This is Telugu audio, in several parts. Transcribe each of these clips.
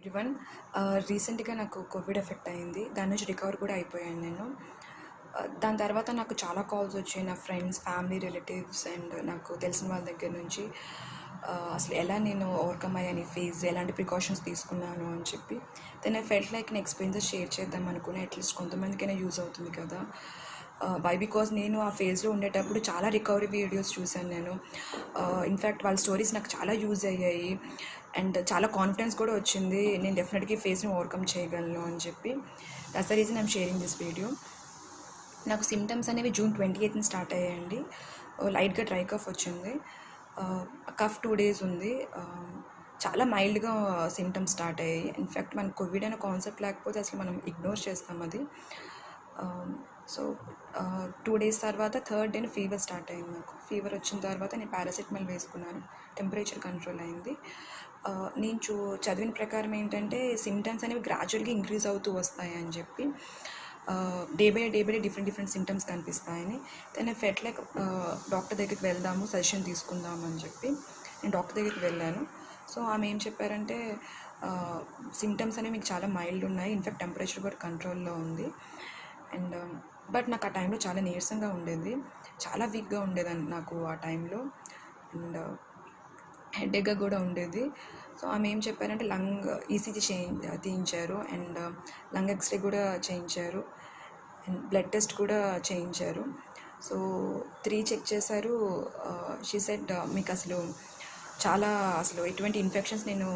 ఎవ్రీవన్ రీసెంట్గా నాకు కోవిడ్ ఎఫెక్ట్ అయింది. దాని నుంచి రికవర్ కూడా అయిపోయాను నేను. దాని తర్వాత నాకు చాలా కాల్స్ వచ్చాయి నా ఫ్రెండ్స్, ఫ్యామిలీ, రిలేటివ్స్ అండ్ నాకు తెలిసిన వాళ్ళ దగ్గర నుంచి. అసలు ఎలా నేను ఓవర్కమ్ అయ్యాను ఈ ఫేజ్, ఎలాంటి ప్రికాషన్స్ తీసుకున్నాను అని చెప్పి. దెన్ ఐ ఫెల్ట్ లైక్ నా ఎక్స్పీరియన్సెస్ షేర్ చేద్దాం అనుకుని, అట్లీస్ట్ కొంతమందికైనా యూజ్ అవుతుంది కదా. బికాజ్ నేను ఆ ఫేజ్లో ఉండేటప్పుడు చాలా రికవరీ వీడియోస్ చూశాను నేను. ఇన్ఫ్యాక్ట్ వాళ్ళ స్టోరీస్ నాకు చాలా యూజ్ అయ్యాయి అండ్ చాలా కాన్ఫిడెన్స్ కూడా వచ్చింది. నేను డెఫినెట్గా ఈ ఫేస్ని ఓవర్కమ్ చేయగలను అని చెప్పి. That's the reason I'm sharing this video. నాకు సిమ్టమ్స్ అనేవి June 28th స్టార్ట్ అయ్యాయండి. లైట్గా డ్రై కఫ్ వచ్చింది. కఫ్ 2 days ఉంది. చాలా మైల్డ్గా సిమ్టమ్స్ స్టార్ట్ అయ్యాయి. ఇన్ఫ్యాక్ట్ మనకు కోవిడ్ అనే కాన్సెప్ట్ లేకపోతే అసలు మనం ఇగ్నోర్ చేస్తాం అది. సో 2 days తర్వాత థర్డ్ డేని ఫీవర్ స్టార్ట్ అయింది నాకు. ఫీవర్ వచ్చిన తర్వాత నేను పారాసిటమాల్ వేసుకున్నాను. టెంపరేచర్ కంట్రోల్ అయింది. నేను చదివిన ప్రకారం ఏంటంటే సిమ్టమ్స్ అనేవి గ్రాడ్యువల్గా ఇంక్రీజ్ అవుతూ వస్తాయి అని చెప్పి, day by day different symptoms కనిపిస్తాయని. Then I felt like doctor దగ్గరికి వెళ్దాము, సజెషన్ తీసుకుందాము అని చెప్పి నేను డాక్టర్ దగ్గరికి వెళ్ళాను. సో ఆమె ఏం చెప్పారంటే, సిమ్టమ్స్ అనేవి మీకు చాలా మైల్డ్ ఉన్నాయి, ఇన్ఫ్యాక్ట్ టెంపరేచర్ కూడా కంట్రోల్లో ఉంది. అండ్ బట్ నాకు ఆ టైంలో చాలా నీరసంగా ఉండేది, చాలా వీక్గా ఉండేదాన్ని నాకు ఆ టైంలో. అండ్ హెడేక్గా కూడా ఉండేది. సో ఆమె ఏం చెప్పారంటే లంగ్ ఈసీజీ తీయించారు అండ్ లంగ్ ఎక్స్రే కూడా చేయించారు అండ్ బ్లడ్ టెస్ట్ కూడా చేయించారు. సో 3 చెక్ చేశారు. షీ సెడ్ మీకు అసలు ఎటువంటి ఇన్ఫెక్షన్స్ నేను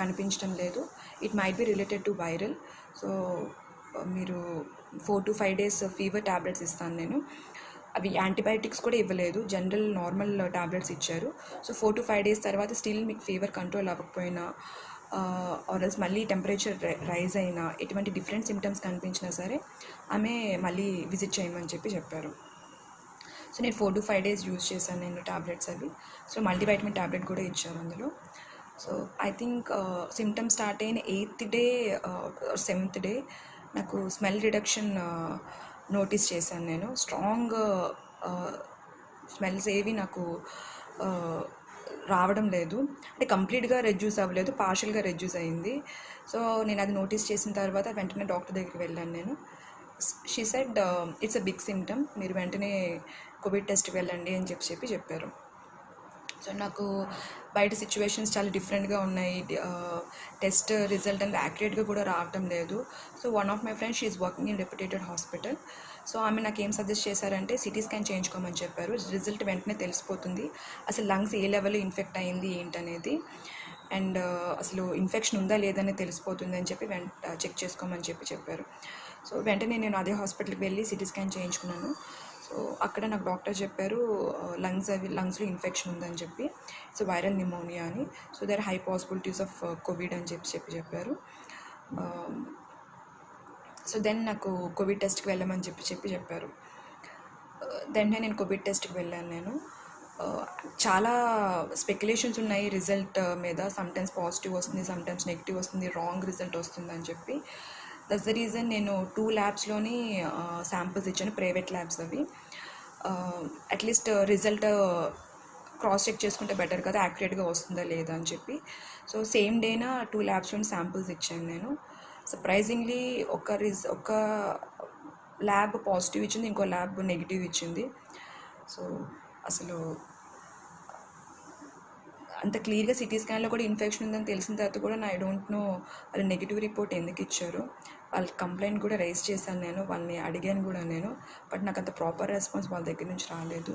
కనిపించడం లేదు, it might be related to viral. So మీరు 4 to 5 days ఫీవర్ ట్యాబ్లెట్స్ ఇస్తాను నేను. అవి యాంటీబయాటిక్స్ కూడా ఇవ్వలేదు, జనరల్ నార్మల్ ట్యాబ్లెట్స్ ఇచ్చారు. సో 4 to 5 days తర్వాత స్టిల్ మీకు ఫీవర్ కంట్రోల్ అవ్వకపోయినా ఆర్ఎల్స్ మళ్ళీ టెంపరేచర్ రైజ్ అయినా, ఎటువంటి డిఫరెంట్ సిమ్టమ్స్ కనిపించినా సరే ఆమె మళ్ళీ విజిట్ చేయమని చెప్పారు. సో నేను 4 to 5 days యూజ్ చేశాను నేను ట్యాబ్లెట్స్ అవి. సో మల్టీవైటమిన్ ట్యాబ్లెట్ కూడా ఇచ్చారు అందులో. So I think symptoms start అయిన 8th day 7th day నాకు స్మెల్ రిడక్షన్ నోటీస్ చేశాను నేను. స్ట్రాంగ్ స్మెల్స్ ఏవి నాకు రావడం లేదు, అంటే కంప్లీట్గా రెడ్యూస్ అవ్వలేదు, పార్షియల్గా రెడ్యూస్ అయింది. సో నేను అది నోటీస్ చేసిన తర్వాత వెంటనే డాక్టర్ దగ్గరికి వెళ్ళాను నేను. She said it's a big symptom, మీరు వెంటనే కోవిడ్ టెస్ట్కి వెళ్ళండి అని చెప్పారు. సో నాకు బయట సిచ్యువేషన్స్ చాలా డిఫరెంట్గా ఉన్నాయి, టెస్ట్ రిజల్ట్ అనేది యాక్యురేట్గా కూడా రావటం లేదు. So one of my friends she is working in reputed hospital. So ఆమె నాకు ఏం సజెస్ట్ చేశారంటే సిటీ స్కాన్ చేయించుకోమని చెప్పారు. రిజల్ట్ వెంటనే తెలిసిపోతుంది అసలు లంగ్స్ ఏ లెవెల్లో ఇన్ఫెక్ట్ అయింది ఏంటనేది, అండ్ అసలు ఇన్ఫెక్షన్ ఉందా లేదని తెలిసిపోతుంది అని చెప్పి చెక్ చేసుకోమని చెప్పారు. సో వెంటనే నేను అదే హాస్పిటల్కి వెళ్ళి సిటీ స్కాన్ చేయించుకున్నాను. సో అక్కడ నాకు డాక్టర్ చెప్పారు లంగ్స్లో ఇన్ఫెక్షన్ ఉందని చెప్పి, సో వైరల్ న్యూమోనియా అని. So there high possibilities of covid అని చెప్పారు. సో దెన్ నాకు కోవిడ్ టెస్ట్కి వెళ్ళమని చెప్పారు. దెన్ నేను కోవిడ్ టెస్ట్కి వెళ్ళాను నేను. చాలా స్పెక్యులేషన్స్ ఉన్నాయి రిజల్ట్ మీద, సమ్టైమ్స్ పాజిటివ్ వస్తుంది, సమ్టైమ్స్ నెగిటివ్ వస్తుంది, రాంగ్ రిజల్ట్ వస్తుందని చెప్పి. దట్స్ ద రీజన్ నేను 2 labsలోని శాంపిల్స్ ఇచ్చాను, ప్రైవేట్ ల్యాబ్స్ అవి. అట్లీస్ట్ రిజల్ట్ క్రాస్ చెక్ చేసుకుంటే బెటర్ కదా, యాక్యురేట్గా వస్తుందా లేదా అని చెప్పి. సో సేమ్ డేనా 2 labsలోని శాంపిల్స్ ఇచ్చాను నేను. సర్ప్రైజింగ్లీ ఒక ల్యాబ్ పాజిటివ్ ఇచ్చింది, ఇంకో ల్యాబ్ నెగిటివ్ ఇచ్చింది. సో అసలు అంత క్లియర్గా సిటీ స్కాన్లో కూడా ఇన్ఫెక్షన్ ఉందని తెలిసిన తర్వాత కూడా ఐ డోంట్ నో వాళ్ళు నెగిటివ్ రిపోర్ట్ ఎందుకు ఇచ్చారు. వాళ్ళ కంప్లైంట్ కూడా రైజ్ చేశాను నేను, వాళ్ళని అడిగాను కూడా నేను, బట్ నాకు అంత ప్రాపర్ రెస్పాన్స్ వాళ్ళ దగ్గర నుంచి రాలేదు.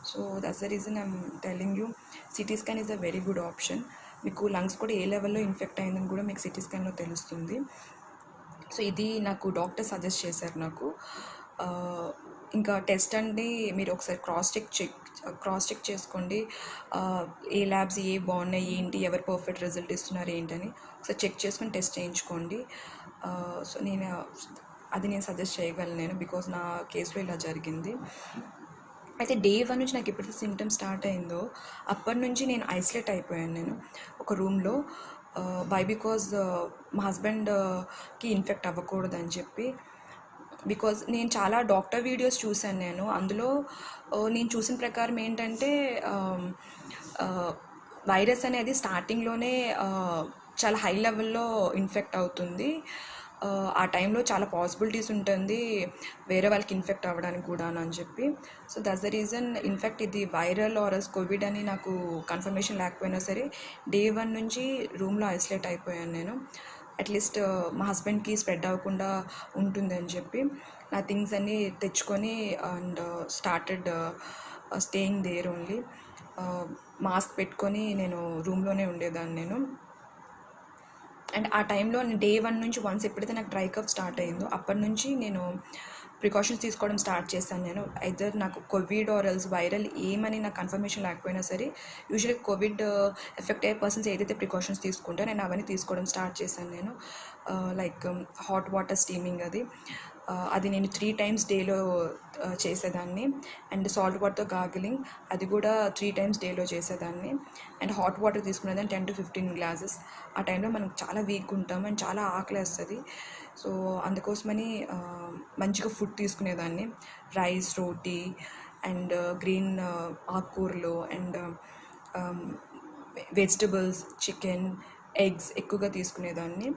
So that's the reason I'm telling you, CT scan is a very good option. మీకు లంగ్స్ కూడా ఏ లెవెల్లో ఇన్ఫెక్ట్ అయిందని కూడా మీకు సిటీ స్కాన్లో తెలుస్తుంది. సో ఇది నాకు డాక్టర్ సజెస్ట్ చేశారు నాకు. ఇంకా టెస్ట్ అంటే మీరు ఒకసారి క్రాస్ చెక్ చేసుకోండి, ఏ ల్యాబ్స్ ఏ బాగున్నాయి ఏంటి, ఎవరు పర్ఫెక్ట్ రిజల్ట్ ఇస్తున్నారు ఏంటని ఒకసారి చెక్ చేసుకొని టెస్ట్ చేయించుకోండి. సో నేను సజెస్ట్ చేయగలను నేను, బికాజ్ నా కేసులో ఇలా జరిగింది. అయితే డే 1 నుంచి నాకు ఎప్పుడైతే సిమ్టమ్స్ స్టార్ట్ అయిందో అప్పటి నుంచి నేను ఐసోలేట్ అయిపోయాను నేను ఒక రూమ్లో. బికాజ్ మా హస్బెండ్కి ఇన్ఫెక్ట్ అవ్వకూడదని చెప్పి. బికాజ్ నేను చాలా డాక్టర్ వీడియోస్ చూశాను నేను, అందులో నేను చూసిన ప్రకారం ఏంటంటే వైరస్ అనేది స్టార్టింగ్లోనే చాలా హై లెవెల్లో ఇన్ఫెక్ట్ అవుతుంది. ఆ టైంలో చాలా పాసిబిలిటీస్ ఉంటుంది వేరే వాళ్ళకి ఇన్ఫెక్ట్ అవ్వడానికి కూడా అని చెప్పి. So that's the reason. In fact ఇది వైరల్ ఆర్ఎల్స్ కోవిడ్ అని నాకు కన్ఫర్మేషన్ లేకపోయినా సరే డే 1 నుంచి రూమ్లో ఐసోలేట్ అయిపోయాను నేను. అట్లీస్ట్ మా హస్బెండ్కి స్ప్రెడ్ అవ్వకుండా ఉంటుంది అని చెప్పి నా థింగ్స్ అన్నీ తెచ్చుకొని and started staying there only. Mask పెట్టుకొని నేను రూమ్లోనే ఉండేదాన్ని నేను. అండ్ ఆ టైంలో నేను డే 1 నుంచి వన్స్ ఎప్పుడైతే నాకు డ్రై కఫ్ స్టార్ట్ అయిందో అప్పటి నుంచి నేను ప్రికాషన్స్ తీసుకోవడం స్టార్ట్ చేశాను నేను. ఐదర్ నాకు కోవిడ్ ఆర్ ఎల్స్ వైరల్ ఏమని నాకు కన్ఫర్మేషన్ లేకపోయినా సరే యూజువల్లీ కోవిడ్ ఎఫెక్ట్ అయ్యే పర్సన్స్ ఏదైతే ప్రికాషన్స్ తీసుకుంటారో నేను అవన్నీ తీసుకోవడం స్టార్ట్ చేశాను నేను. లైక్ హాట్ వాటర్ స్టీమింగ్ అది నేను 3 times డేలో చేసేదాన్ని. అండ్ సాల్ట్ వాటర్తో గార్గిలింగ్ అది కూడా 3 times డేలో చేసేదాన్ని. అండ్ హాట్ వాటర్ తీసుకునేదాన్ని 10 to 15 glasses. ఆ టైంలో మనం చాలా వీక్గా ఉంటాం అండ్ చాలా ఆకలి వేస్తుంది. సో అందుకోసమని మంచిగా ఫుడ్ తీసుకునేదాన్ని. రైస్, రోటీ అండ్ గ్రీన్ ఆకుకూరలు అండ్ వెజిటబుల్స్, చికెన్, ఎగ్స్ ఎక్కువగా తీసుకునేదాన్ని.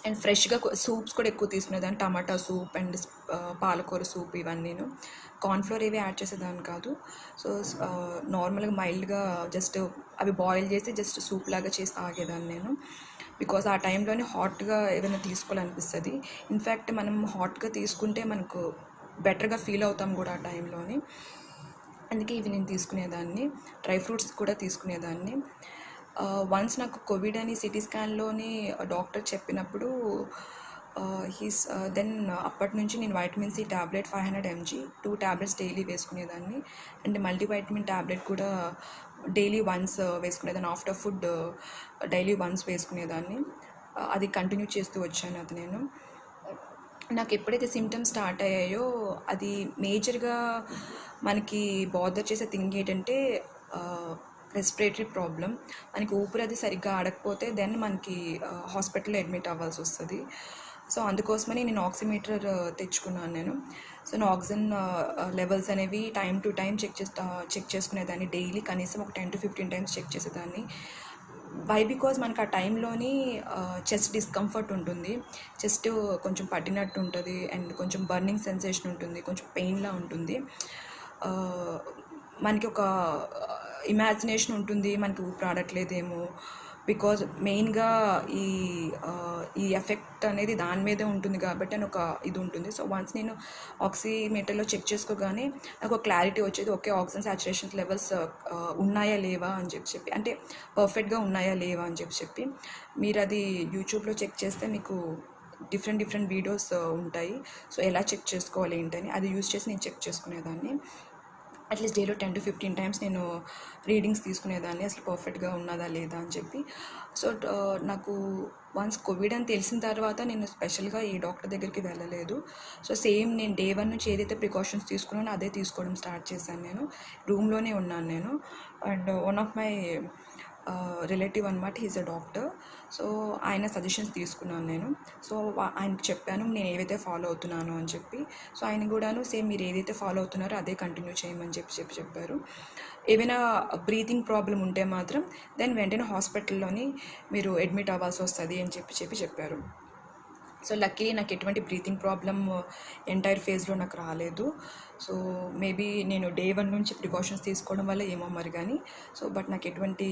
అండ్ ఫ్రెష్గా సూప్స్ కూడా ఎక్కువ తీసుకునేదాన్ని. టమాటా సూప్ అండ్ పాలకూర సూప్ ఇవన్నీను. కార్న్ఫ్లోర్ ఏవి యాడ్ చేసేదాన్ని కాదు. సో నార్మల్గా మైల్డ్గా జస్ట్ అవి బాయిల్ చేసి జస్ట్ సూప్ లాగా చేసి తాగేదాన్ని నేను. బికాజ్ ఆ టైంలోనే హాట్గా ఏదైనా తీసుకోవాలనిపిస్తుంది. ఇన్ఫ్యాక్ట్ మనం హాట్గా తీసుకుంటే మనకు బెటర్గా ఫీల్ అవుతాం కూడా ఆ టైంలోని. అందుకే ఇవి నేను తీసుకునేదాన్ని. డ్రై ఫ్రూట్స్ కూడా తీసుకునేదాన్ని. వన్స్ నాకు కోవిడ్ అని సిటీ స్కాన్లోని డాక్టర్ చెప్పినప్పుడు దెన్ అప్పటి నుంచి నేను vitamin C tablet 500 mg 2 tablets daily వేసుకునేదాన్ని. అండ్ మల్టీవైటమిన్ ట్యాబ్లెట్ కూడా డైలీ వన్స్ వేసుకునేదాన్ని. ఆఫ్టర్ ఫుడ్ డైలీ వన్స్ వేసుకునేదాన్ని. అది కంటిన్యూ చేస్తూ వచ్చాను అది నేను. నాకు ఎప్పుడైతే సిమ్టమ్స్ స్టార్ట్ అయ్యాయో అది మేజర్గా మనకి బాదర్ చేసే థింగ్ ఏంటంటే రెస్పిరేటరీ ప్రాబ్లం. మనకి ఊపిరి అది సరిగ్గా ఆడకపోతే దెన్ మనకి హాస్పిటల్లో అడ్మిట్ అవ్వాల్సి వస్తుంది. సో అందుకోసమని నేను ఆక్సిమీటర్ తెచ్చుకున్నాను నేను. సో నా ఆక్సిజన్ లెవెల్స్ అనేవి టైం టు టైం చెక్ చేసుకునేదాన్ని. డైలీ కనీసం ఒక 10 to 15 times చెక్ చేసేదాన్ని. బికాజ్ మనకు ఆ టైంలోని చెస్ట్ డిస్కంఫర్ట్ ఉంటుంది. చెస్ట్ కొంచెం పట్టినట్టు ఉంటుంది అండ్ కొంచెం బర్నింగ్ సెన్సేషన్ ఉంటుంది, కొంచెం పెయిన్లా ఉంటుంది. మనకి ఒక ఇమాజినేషన్ ఉంటుంది మనకి ఊపిరి ఆడట్లేదేమో. బికాజ్ మెయిన్గా ఈ ఎఫెక్ట్ అనేది దాని మీదే ఉంటుంది కాబట్టి అని ఒక ఇది ఉంటుంది. సో వన్స్ నేను ఆక్సిమీటర్లో చెక్ చేసుకోగానే నాకు ఒక క్లారిటీ వచ్చేది. ఓకే, ఆక్సిజన్ సాచురేషన్ లెవెల్స్ ఉన్నాయా లేవా అని చెప్పి, అంటే పర్ఫెక్ట్గా ఉన్నాయా లేవా అని చెప్పి. మీరు అది యూట్యూబ్లో చెక్ చేస్తే మీకు డిఫరెంట్ వీడియోస్ ఉంటాయి. సో ఎలా చెక్ చేసుకోవాలి ఏంటని అది యూజ్ చేసి నేను చెక్ చేసుకునేదాన్ని. అట్లీస్ట్ డేలో 10 to 15 times నేను రీడింగ్స్ తీసుకునేదాన్ని అసలు పర్ఫెక్ట్గా ఉన్నదా లేదా అని చెప్పి. సో నాకు వన్స్ కోవిడ్ అని తెలిసిన తర్వాత నేను స్పెషల్గా ఏ డాక్టర్ దగ్గరికి వెళ్ళలేదు. సో సేమ్ నేను డే 1 నుంచి ఏదైతే ప్రికాషన్స్ తీసుకున్నానో అదే తీసుకోవడం స్టార్ట్ చేశాను నేను. రూమ్లోనే ఉన్నాను నేను. And one of my relative అనమాట, హీజ్ అ డాక్టర్. సో ఆయన సజెషన్స్ తీసుకున్నాను నేను. సో ఆయనకు చెప్పాను నేను ఏవైతే ఫాలో అవుతున్నానో అని చెప్పి. సో ఆయన కూడాను సేమ్ మీరు ఏదైతే ఫాలో అవుతున్నారో అదే కంటిన్యూ చేయమని చెప్పారు. ఏవైనా బ్రీతింగ్ ప్రాబ్లం ఉంటే మాత్రం దెన్ వెంటనే హాస్పిటల్లోని మీరు అడ్మిట్ అవ్వాల్సి వస్తుంది అని చెప్పారు. సో లక్కీలీ నాకు ఎటువంటి బ్రీతింగ్ ప్రాబ్లం ఎంటైర్ ఫేజ్లో నాకు రాలేదు. సో మేబీ నేను డే 1 నుంచి ప్రికాషన్స్ తీసుకోవడం వల్ల ఏమో మరి కానీ. సో బట్ నాకు ఎటువంటి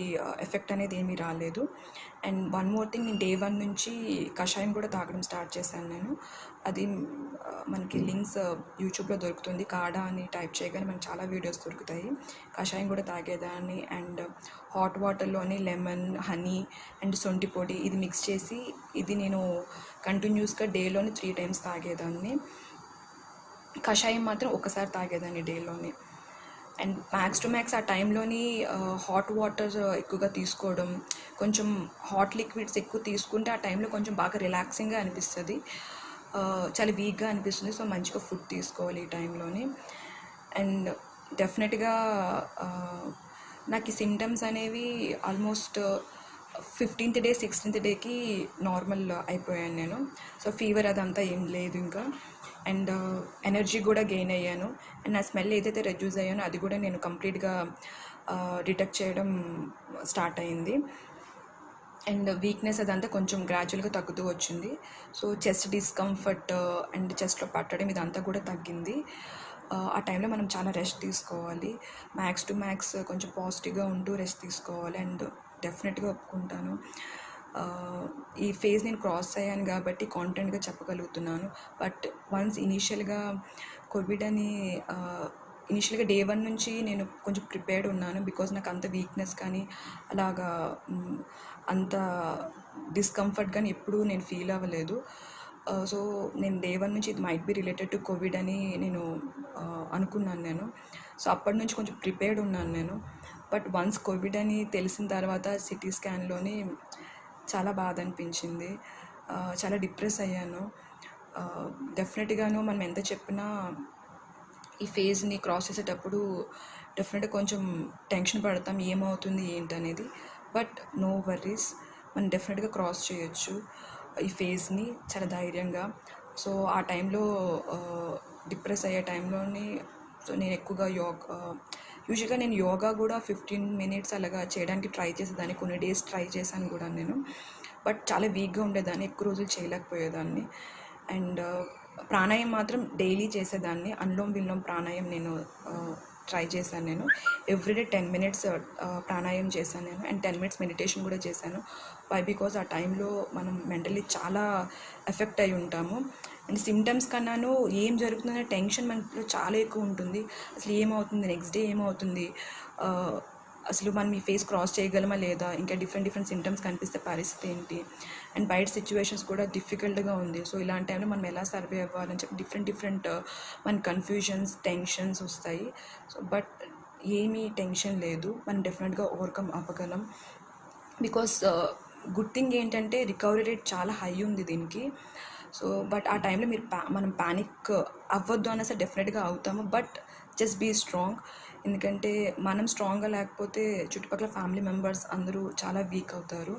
ఎఫెక్ట్ అనేది ఏమీ రాలేదు. అండ్ వన్ మోర్ థింగ్, నేను డే 1 నుంచి కషాయం కూడా తాగడం స్టార్ట్ చేశాను నేను. అది మనకి లింక్స్ యూట్యూబ్లో దొరుకుతుంది. కాడా అని టైప్ చేయగానే మనకి చాలా వీడియోస్ దొరుకుతాయి. కషాయం కూడా తాగేదాన్ని. అండ్ హాట్ వాటర్లోని లెమన్, హనీ అండ్ శొంఠి పొడి ఇది మిక్స్ చేసి ఇది నేను కంటిన్యూస్గా డేలోని 3 times తాగేదాన్ని. కషాయం మాత్రం ఒకసారి తాగేదాన్ని డేలోని. అండ్ మ్యాక్స్ టు మ్యాక్స్ ఆ టైంలోని హాట్ వాటర్ ఎక్కువగా తీసుకోవడం, కొంచెం హాట్ లిక్విడ్స్ ఎక్కువ తీసుకుంటే ఆ టైంలో కొంచెం బాగా రిలాక్సింగ్గా అనిపిస్తుంది, చాలా వీక్గా అనిపిస్తుంది. సో మంచిగా ఫుడ్ తీసుకోవాలి ఈ టైంలోని. అండ్ డెఫినెట్గా నాకు ఈ సిమ్టమ్స్ అనేవి almost 15th day 16th dayకి normal అయిపోయాను నేను. సో ఫీవర్ అదంతా ఏం లేదు ఇంకా. అండ్ ఎనర్జీ కూడా గెయిన్ అయ్యాను. అండ్ నా స్మెల్ ఏదైతే రెడ్యూస్ అయ్యానో అది కూడా నేను కంప్లీట్గా డిటెక్ట్ చేయడం స్టార్ట్ అయింది. అండ్ వీక్నెస్ అదంతా కొంచెం గ్రాడ్యువల్గా తగ్గుతూ వచ్చింది. సో చెస్ట్ డిస్కంఫర్ట్ అండ్ చెస్ట్లో పట్టడం ఇదంతా కూడా తగ్గింది. ఆ టైంలో మనం చాలా రెస్ట్ తీసుకోవాలి. మ్యాక్స్ టు మ్యాక్స్ కొంచెం పాజిటివ్గా ఉంటూ రెస్ట్ తీసుకోవాలి. అండ్ డెఫినెట్గా ఒప్పుకుంటాను, ఈ ఫేజ్ నేను క్రాస్ అయ్యాను కాబట్టి కాన్ఫిడెంట్గా చెప్పగలుగుతున్నాను. బట్ వన్స్ ఇనీషియల్గా కోవిడ్ అని ఇనిషియల్గా డే 1 నుంచి నేను కొంచెం ప్రిపేర్డ్ ఉన్నాను. బికాజ్ నాకు అంత వీక్నెస్ కానీ అలాగా అంత డిస్కంఫర్ట్ కానీ ఎప్పుడూ నేను ఫీల్ అవ్వలేదు. సో నేను డే 1 నుంచి ఇది might be related to Covid అని నేను అనుకున్నాను నేను. సో అప్పటి నుంచి కొంచెం ప్రిపేర్డ్ ఉన్నాను నేను. బట్ వన్స్ కోవిడ్ అని తెలిసిన తర్వాత సిటీ స్కాన్లోని చాలా బాధ అనిపించింది. చాలా డిప్రెస్ అయ్యాను. డెఫినెట్గాను మనం ఎంత చెప్పినా ఈ ఫేజ్ని క్రాస్ చేసేటప్పుడు డెఫినెట్గా కొంచెం టెన్షన్ పడతాం, ఏమవుతుంది ఏంటనేది. బట్ నో వర్రీస్, మనం డెఫినెట్గా క్రాస్ చేయొచ్చు ఈ ఫేజ్ని చాలా ధైర్యంగా. సో ఆ టైంలో డిప్రెస్ అయ్యే టైంలోని సో నేను ఎక్కువగా యూజువల్గా నేను యోగా కూడా 15 minutes అలాగా చేయడానికి ట్రై చేసేదాన్ని. కొన్ని డేస్ ట్రై చేశాను కూడా నేను. బట్ చాలా వీక్గా ఉండేదాన్ని, ఎక్కువ రోజులు చేయలేకపోయేదాన్ని. అండ్ ప్రాణాయామం మాత్రం డైలీ చేసేదాన్ని. అనులోమ్ విలోమ్ ప్రాణాయామం నేను ట్రై చేశాను. నేను ఎవ్రీడే 10 minutes ప్రాణాయామం చేశాను నేను. అండ్ 10 minutes మెడిటేషన్ కూడా చేశాను. వై బికాజ్ ఆ టైంలో మనం మెంటలీ చాలా ఎఫెక్ట్ అయి ఉంటాము. అండ్ సిమ్టమ్స్ కన్నాను ఏం జరుగుతుందనే టెన్షన్ మనలో చాలా ఎక్కువ ఉంటుంది. అసలు ఏమవుతుంది, నెక్స్ట్ డే ఏమవుతుంది, అసలు మనం ఈ ఫేస్ క్రాస్ చేయగలమా లేదా, ఇంకా డిఫరెంట్ సిమ్టమ్స్ కనిపిస్తే పరిస్థితి ఏంటి, అండ్ బయట సిచ్యువేషన్స్ కూడా డిఫికల్ట్గా ఉంది. సో ఇలాంటి టైంలో మనం ఎలా సర్వే అవ్వాలని చెప్పి డిఫరెంట్ మన కన్ఫ్యూజన్స్, టెన్షన్స్ వస్తాయి. సో బట్ ఏమీ టెన్షన్ లేదు, మనం డెఫినెట్గా ఓవర్కమ్ అవ్వగలం. బికాస్ గుడ్ థింగ్ ఏంటంటే రికవరీ రేట్ చాలా హై ఉంది దీనికి. సో బట్ ఆ టైంలో మనం ప్యానిక్ అవ్వద్దు అనేసి డెఫినెట్గా అవుతాము. But just be strong. ఎందుకంటే మనం స్ట్రాంగ్గా లేకపోతే చుట్టుపక్కల ఫ్యామిలీ మెంబర్స్ అందరూ చాలా వీక్ అవుతారు.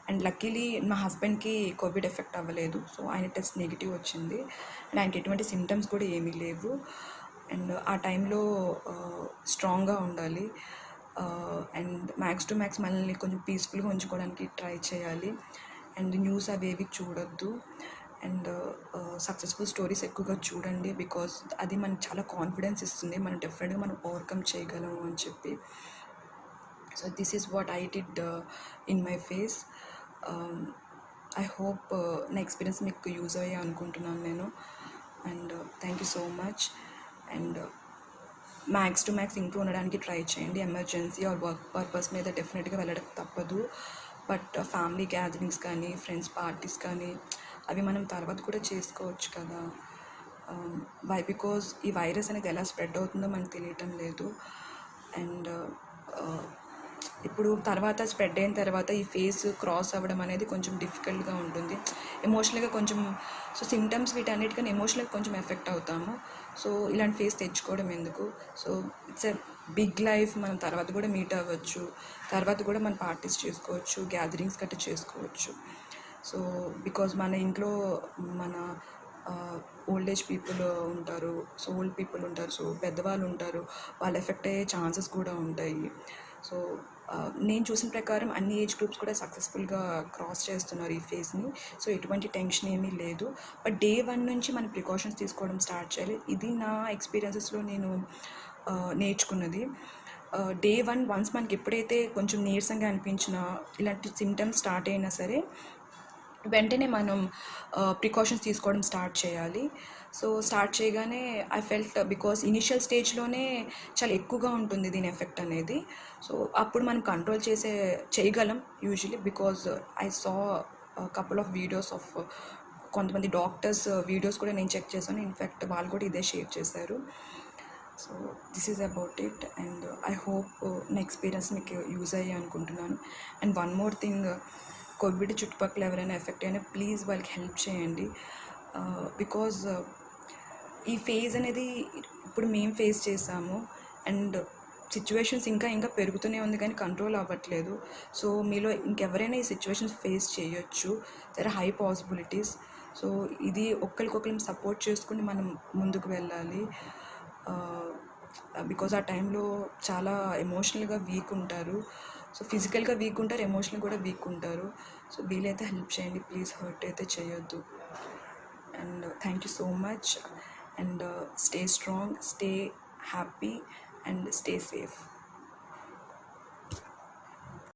అండ్ లక్కీలీ మా హస్బెండ్కి కోవిడ్ ఎఫెక్ట్ అవ్వలేదు. సో ఆయన టెస్ట్ నెగిటివ్ వచ్చింది. అండ్ ఆయనకి ఎటువంటి సిమ్టమ్స్ కూడా ఏమీ లేవు. అండ్ ఆ టైంలో స్ట్రాంగ్గా ఉండాలి. అండ్ మ్యాక్స్ టు మ్యాక్స్ మనల్ని కొంచెం పీస్ఫుల్గా ఉంచుకోవడానికి ట్రై చేయాలి. అండ్ న్యూస్ అవేవి చూడొద్దు. అండ్ సక్సెస్ఫుల్ స్టోరీస్ ఎక్కువగా చూడండి. బికాజ్ అది మనకు చాలా కాన్ఫిడెన్స్ ఇస్తుంది, మనం డెఫినెట్గా మనం ఓవర్కమ్ చేయగలము అని చెప్పి. So this is what I did in my face. I hope నా ఎక్స్పీరియన్స్ మీకు యూజ్ అయ్యే అనుకుంటున్నాను నేను. And thank you so much. And max to max ఇంట్లో ఉండడానికి ట్రై చేయండి. ఎమర్జెన్సీ ఆర్ వర్క్ పర్పస్ మీద డెఫినెట్గా వెళ్ళడం తప్పదు. బట్ ఫ్యామిలీ గ్యాదరింగ్స్ కానీ, ఫ్రెండ్స్ పార్టీస్ కానీ అవి మనం తర్వాత కూడా చేసుకోవచ్చు కదా. వై బికాజ్ ఈ వైరస్ అనేది ఎలా స్ప్రెడ్ అవుతుందో మనకు తెలియటం లేదు. అండ్ ఇప్పుడు తర్వాత స్ప్రెడ్ అయిన తర్వాత ఈ ఫేస్ క్రాస్ అవ్వడం అనేది కొంచెం డిఫికల్ట్గా ఉంటుంది. ఎమోషనల్గా కొంచెం సో సిమ్టమ్స్ వీటన్నిటికన్నా ఎమోషనల్గా కొంచెం ఎఫెక్ట్ అవుతాము. సో ఇలాంటి ఫేస్ తెచ్చుకోవడం ఎందుకు. So it's a big life. మనం తర్వాత కూడా మీట్ అవ్వచ్చు, తర్వాత కూడా మనం పార్టీస్ చేసుకోవచ్చు, గ్యాదరింగ్స్ గట్రా చేసుకోవచ్చు. సో బికాజ్ మన ఇంట్లో మన ఓల్డ్ ఏజ్ పీపుల్ ఉంటారు, సో ఓల్డ్ పీపుల్ ఉంటారు, సో పెద్దవాళ్ళు ఉంటారు, వాళ్ళు ఎఫెక్ట్ అయ్యే ఛాన్సెస్ కూడా ఉంటాయి. సో నేను చూసిన ప్రకారం అన్ని ఏజ్ గ్రూప్స్ కూడా సక్సెస్ఫుల్గా క్రాస్ చేస్తున్నారు ఈ ఫేజ్ని. సో ఎటువంటి టెన్షన్ ఏమీ లేదు. బట్ డే 1 నుంచి మనం ప్రికాషన్స్ తీసుకోవడం స్టార్ట్ చేయాలి. ఇది నా ఎక్స్పీరియన్సెస్లో నేను నేర్చుకున్నది. డే 1 వన్స్ మనకి ఎప్పుడైతే కొంచెం నీరసంగా అనిపించినా, ఇలాంటి సిమ్టమ్స్ స్టార్ట్ అయినా సరే వెంటనే మనం ప్రికాషన్స్ తీసుకోవడం స్టార్ట్ చేయాలి. సో స్టార్ట్ చేయగానే ఐ ఫెల్ట్ బికాస్ ఇనిషియల్ స్టేజ్లోనే చాలా ఎక్కువగా ఉంటుంది దీని ఎఫెక్ట్ అనేది. సో అప్పుడు మనం కంట్రోల్ చేయగలం usually. Because I saw couple of videos of కొంతమంది డాక్టర్స్ వీడియోస్ కూడా నేను చెక్ చేశాను. ఇన్ఫ్యాక్ట్ వాళ్ళు కూడా ఇదే షేర్ చేశారు. So this is about it. And I hope నా ఎక్స్పీరియన్స్ మీకు యూజ్ అయ్యి అనుకుంటున్నాను. And one more thing, Covid చుట్టుపక్కల ఎవరైనా ఎఫెక్ట్ అయినా ప్లీజ్ వాళ్ళకి హెల్ప్ చేయండి. బికాజ్ ఈ ఫేజ్ అనేది ఇప్పుడు మేము ఫేస్ చేసాము. అండ్ సిచ్యువేషన్స్ ఇంకా పెరుగుతూనే ఉంది కానీ కంట్రోల్ అవ్వట్లేదు. సో మీలో ఇంకెవరైనా ఈ సిచ్యువేషన్స్ ఫేస్ చేయొచ్చు. There are high possibilities. So ఇది ఒకరికొకరు సపోర్ట్ చేసుకుని మనం ముందుకు వెళ్ళాలి. బికాజ్ ఆ టైంలో చాలా ఎమోషనల్గా వీక్ ఉంటారు. సో ఫిజికల్గా వీక్ ఉంటారు, ఎమోషనల్ కూడా వీక్ ఉంటారు. సో వీలైతే హెల్ప్ చేయండి ప్లీజ్, హర్ట్ అయితే చేయొద్దు. And thank you so much. And stay strong, stay happy and stay safe.